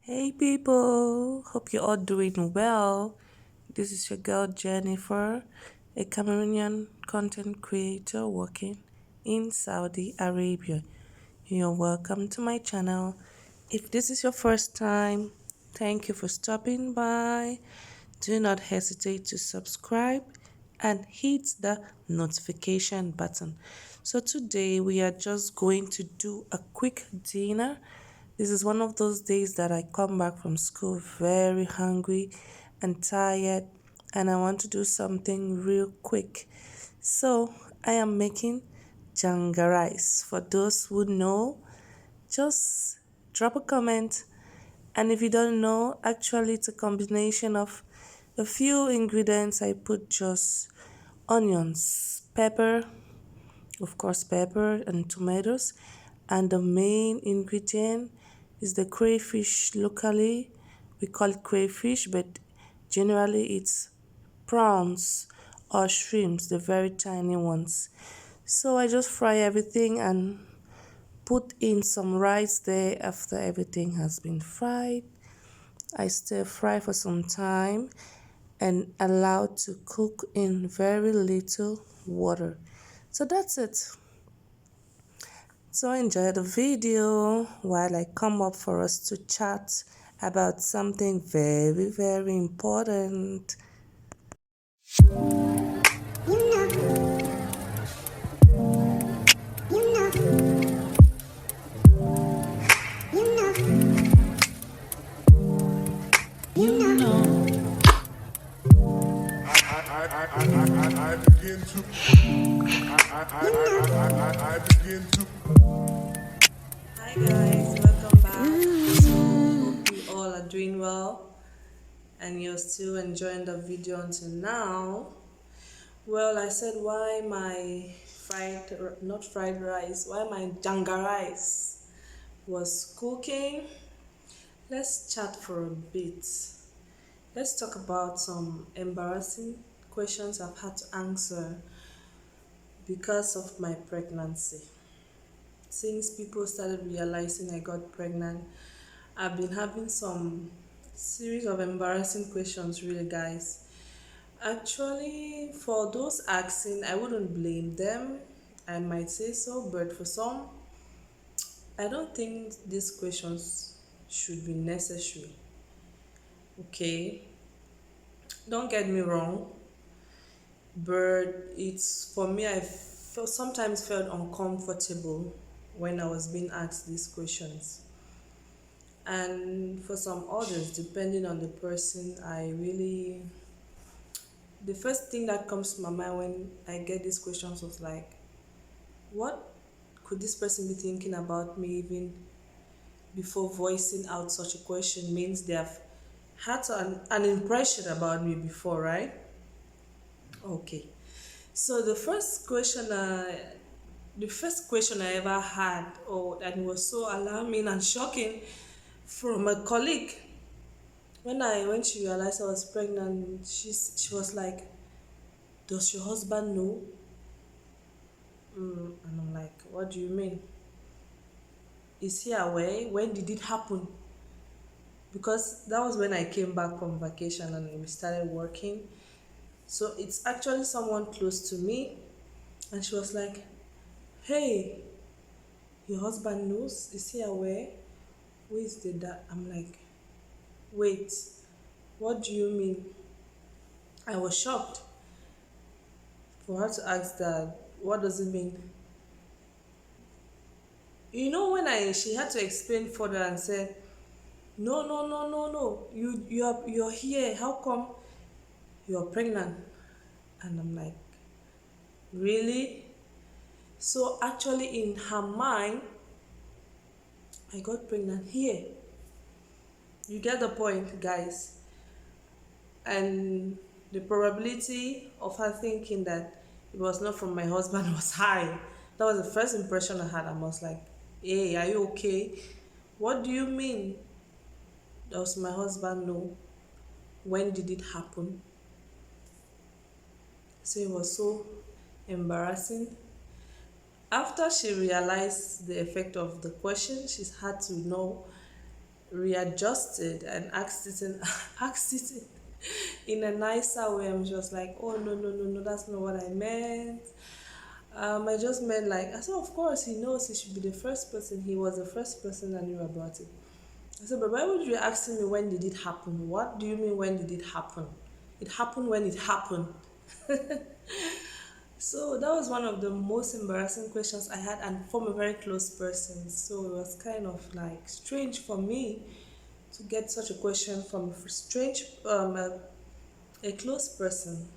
Hey people, hope you're all doing well. This is your girl Jennifer, a Cameroonian content creator working in Saudi Arabia. You're welcome to my channel. If this is your first time, thank you for stopping by. Do not hesitate to subscribe and hit the notification button. So today we are just going to do a quick dinner. This is one of those days that I come back from school very hungry and tired, and I want to do something real quick. So I am making janga rice. For those who know, just drop a comment. And if you don't know, actually, it's a combination of a few ingredients. I put just onions, pepper, of course, pepper and tomatoes. And the main ingredient is the crayfish. Locally, we call it crayfish, but generally it's prawns or shrimps, the very tiny ones. So I just fry everything and put in some rice there after everything has been fried. I stir fry for some time and allow to cook in very little water. So that's it. So enjoy the video while I come up for us to chat about something very, very important. I begin to I begin to Hi guys, welcome back. Hope you all are doing well and you're still enjoying the video until now. Well, I said why my not fried rice, why my janga rice was cooking. Let's chat for a bit. Let's talk about some embarrassing questions I've had to answer because of my pregnancy. Since people started realizing I got pregnant, I've been having some series of embarrassing questions, really, guys. Actually, for those asking, I wouldn't blame them. I might say so, but for some, I don't think these questions should be necessary. Okay, don't get me wrong, but it's for me, sometimes felt uncomfortable when I was being asked these questions. And for some others, depending on the person, the first thing that comes to my mind when I get these questions was like, what could this person be thinking about me even before voicing out such a question? Means they have had an impression about me before, right? Okay. So the first question I ever had, oh, and it was so alarming and shocking from a colleague. When she realized I was pregnant, she was like, "Does your husband know?" And I'm like, "What do you mean? Is he aware? When did it happen?" Because that was when I came back from vacation and we started working. So it's actually someone close to me, and she was like, "Hey, your husband knows? Is he aware? Who is the dad?" I'm like, "Wait, what do you mean?" I was shocked for her to ask that. What does it mean? When I she had to explain further and said, "No, no, no, no, no. You're here. How come you're pregnant?" And I'm like, "Really?" So actually, in her mind, I got pregnant here. You get the point, guys. And the probability of her thinking that it was not from my husband was high. That was the first impression I had. I was like, "Hey, are you okay? What do you mean? Does my husband know? When did it happen?" So it was so embarrassing. After she realized the effect of the question, she's had to know. readjusted and asked it in, asked it in a nicer way. I'm just like, oh no, no, no, no, that's not what I meant. I just meant like, I said, of course he knows he should be the first person. He was the first person that knew about it. I said, but why would you asking me when did it happen? What do you mean when did it happen? It happened when it happened. So that was one of the most embarrassing questions I had, and from a very close person. So it was kind of like strange for me to get such a question from a strange, a close person.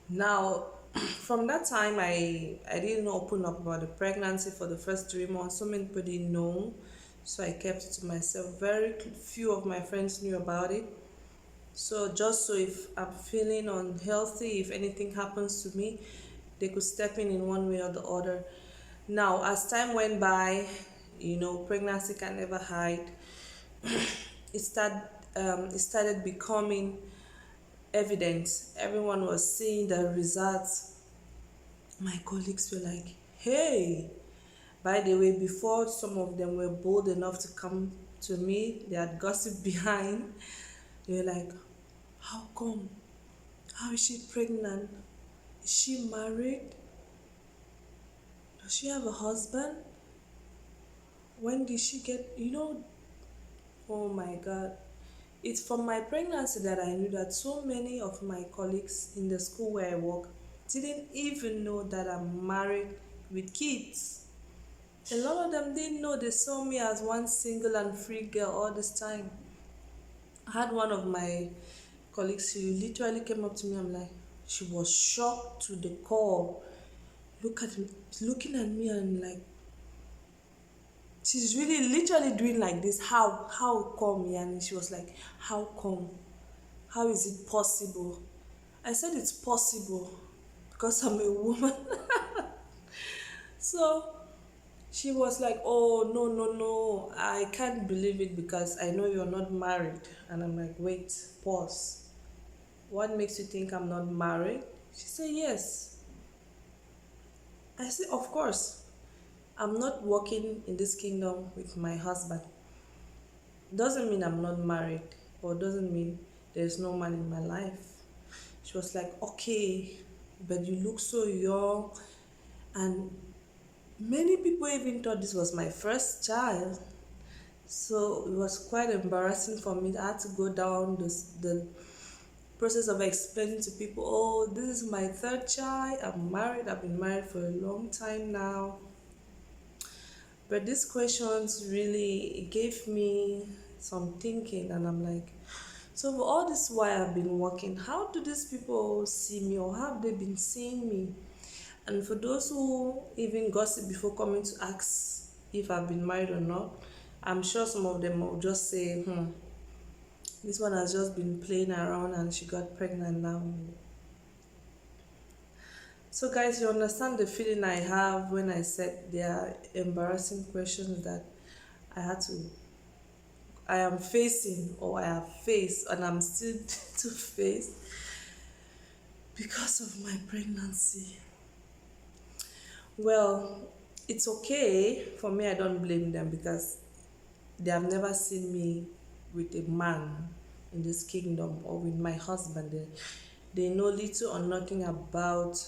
Now, from that time, I didn't open up about the pregnancy for the first 3 months. So many people didn't know, so I kept it to myself. Very few of my friends knew about it. So just so if I'm feeling unhealthy, if anything happens to me, they could step in one way or the other. Now, as time went by, pregnancy can never hide. It started it started becoming evident. Everyone was seeing the results. My colleagues were like, hey, by the way, before some of them were bold enough to come to me, they had gossip behind. They were like, how come? How is she pregnant? Is she married? Does she have a husband? When did she get, oh my God. It's from my pregnancy that I knew that so many of my colleagues in the school where I work didn't even know that I'm married with kids. A lot of them didn't know. They saw me as one single and free girl all this time. I had one of my colleagues who literally came up to me. I'm like, she was shocked to the core. Looking at me and like, she's really literally doing like this. How come? Yeah, and she was like, how come? How is it possible? I said it's possible because I'm a woman. So she was like, oh, no, no, no, I can't believe it because I know you're not married. And I'm like, wait, pause. What makes you think I'm not married? She said, yes. I said, of course. I'm not walking in this kingdom with my husband. Doesn't mean I'm not married, or doesn't mean there's no man in my life. She was like, okay, but you look so young. And many people even thought this was my first child. So it was quite embarrassing for me. I had to go down the process of explaining to people, oh, this is my third child. I'm married. I've been married for a long time now. But these questions really gave me some thinking, and I'm like, so for all this while I've been working, how do these people see me, or have they been seeing me? And for those who even gossip before coming to ask if I've been married or not, I'm sure some of them will just say, this one has just been playing around and she got pregnant now. So, guys, you understand the feeling I have when I said there are embarrassing questions that I had to, I am facing, or I have faced, and I'm still to face because of my pregnancy. Well, it's okay for me. I don't blame them because they have never seen me with a man in this kingdom or with my husband. They know little or nothing about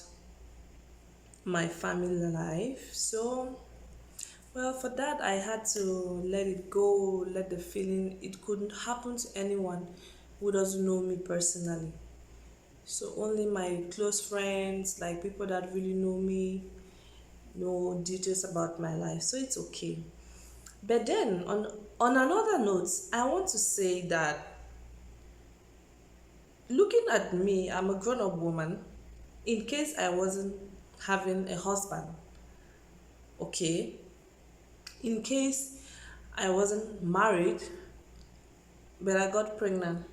my family life. So, well, for that, I had to let it go, let the feeling, it couldn't happen to anyone who doesn't know me personally. So, only my close friends, like people that really know me, know details about my life. So, it's okay. But then, on another note, I want to say that looking at me, I'm a grown up woman. In case I wasn't having a husband, okay? In case I wasn't married, but I got pregnant.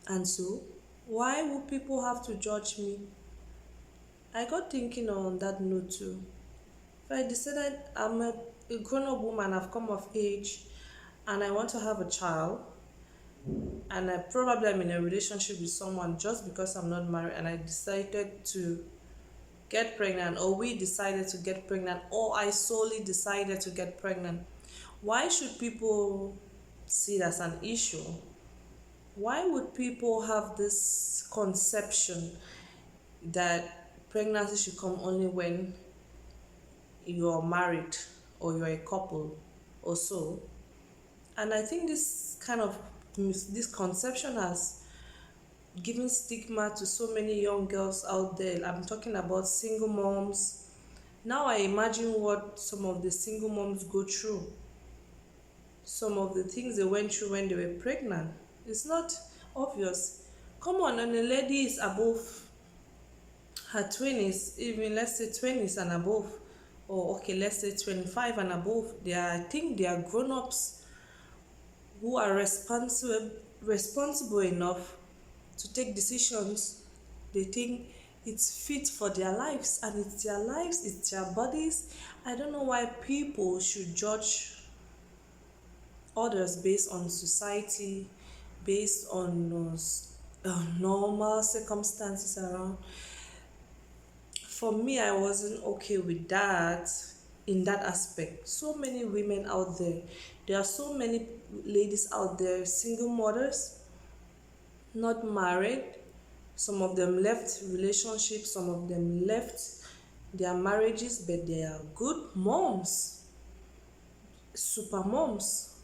And so, why would people have to judge me? I got thinking on that note too. If I decided I'm a grown up woman, I've come of age, and I want to have a child, and I probably am in a relationship with someone just because I'm not married, and I decided to get pregnant, or we decided to get pregnant, or I solely decided to get pregnant, Why should people see it as an issue? Why would people have this conception that pregnancy should come only when you're married or you're a couple or so? And I think this kind of this conception has given stigma to so many young girls out there. I'm talking about single moms. Now I imagine what some of the single moms go through, some of the things they went through when they were pregnant. It's not obvious. Come on, and a lady is above her 20s, even let's say 20s and above, or okay, let's say 25 and above. I think they are grown ups who are responsible enough to take decisions they think it's fit for their lives, and it's their lives, it's their bodies. I don't know why people should judge others based on society, based on normal circumstances around. For me, I wasn't okay with that in that aspect. So many women out there, there are so many ladies out there, single mothers, not married. Some of them left relationships, some of them left their marriages, but they are good moms, super moms,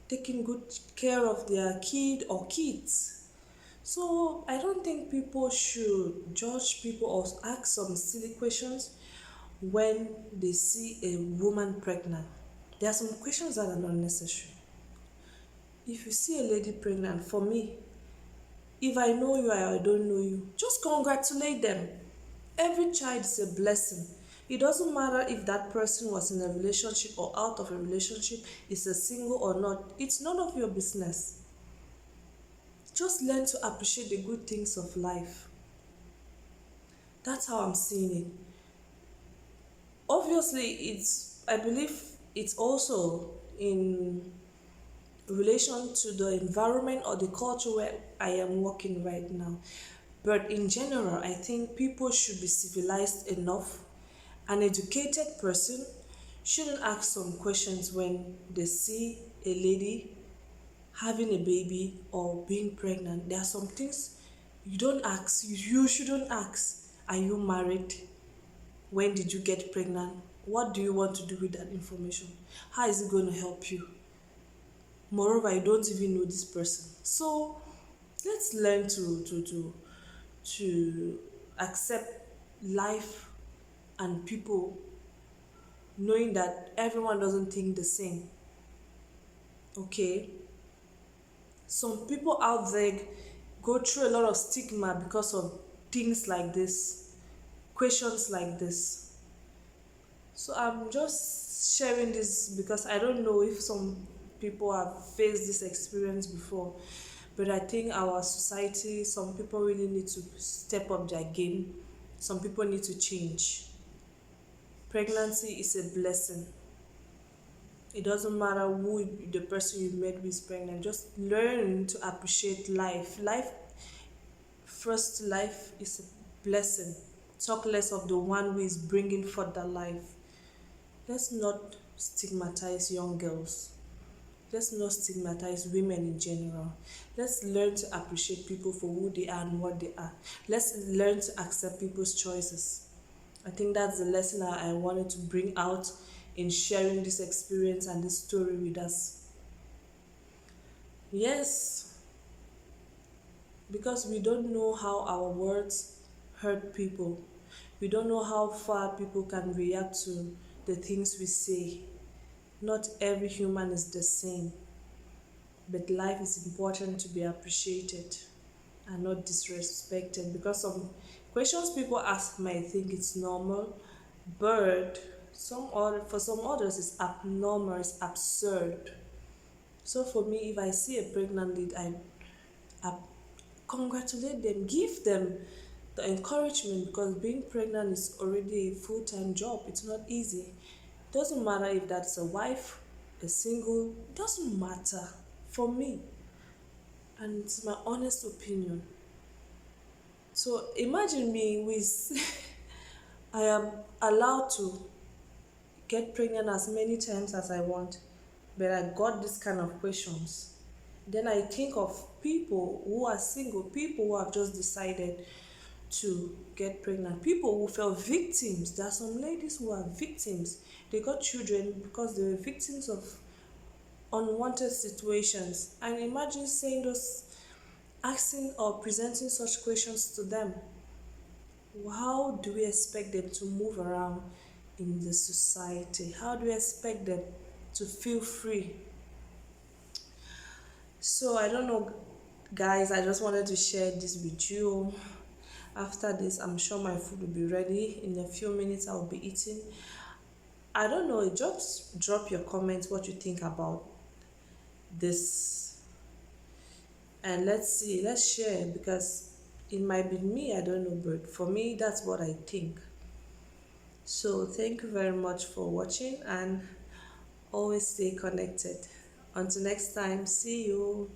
taking good care of their kid or kids. So I don't think people should judge people or ask some silly questions when they see a woman pregnant. There are some questions that are not necessary. If you see a lady pregnant, for me, if I know you or I don't know you, just congratulate them. Every child is a blessing. It doesn't matter if that person was in a relationship or out of a relationship, is a single or not. It's none of your business. Just learn to appreciate the good things of life. That's how I'm seeing it. Obviously, I believe it's also in relation to the environment or the culture where I am working right now. But in general, I think people should be civilized enough. An educated person shouldn't ask some questions when they see a lady having a baby or being pregnant. There are some things you don't ask, you shouldn't ask. Are you married? When did you get pregnant? What do you want to do with that information? How is it going to help you? Moreover, I don't even know this person. So let's learn to accept life and people, knowing that everyone doesn't think the same. Okay? Some people out there go through a lot of stigma because of things like this, questions like this. So I'm just sharing this because I don't know if some people have faced this experience before. But I think our society, some people really need to step up their game. Some people need to change. Pregnancy is a blessing. It doesn't matter who the person you met with is pregnant. Just learn to appreciate life. Life is a blessing. Talk less of the one who is bringing forth that life. Let's not stigmatize young girls. Let's not stigmatize women in general. Let's learn to appreciate people for who they are and what they are. Let's learn to accept people's choices. I think that's the lesson I wanted to bring out in sharing this experience and this story with us. Yes, because we don't know how our words hurt people. We don't know how far people can react to the things we say. Not every human is the same, but life is important to be appreciated and not disrespected, because some questions people ask might think it's normal, but for some others it's abnormal, it's absurd. So for me, if I see a pregnant lady, I congratulate them, give them the encouragement, because being pregnant is already a full-time job. It's not easy. It doesn't matter if that's a wife, a single, it doesn't matter for me. And it's my honest opinion. So imagine me with I am allowed to get pregnant as many times as I want. but I got this kind of questions. Then I think of people who are single, people who have just decided to get pregnant, people who fell victims. There are some ladies who are victims. They got children because they were victims of unwanted situations. And imagine saying those, asking or presenting such questions to them. How do we expect them to move around in the society? How do we expect them to feel free? So I don't know, guys. I just wanted to share this with you. After this, I'm sure my food will be ready. In a few minutes, I'll be eating. I don't know. Just drop your comments what you think about this, and let's see. Let's share because it might be me. I don't know, but for me, that's what I think. So thank you very much for watching and always stay connected. Until next time, see you.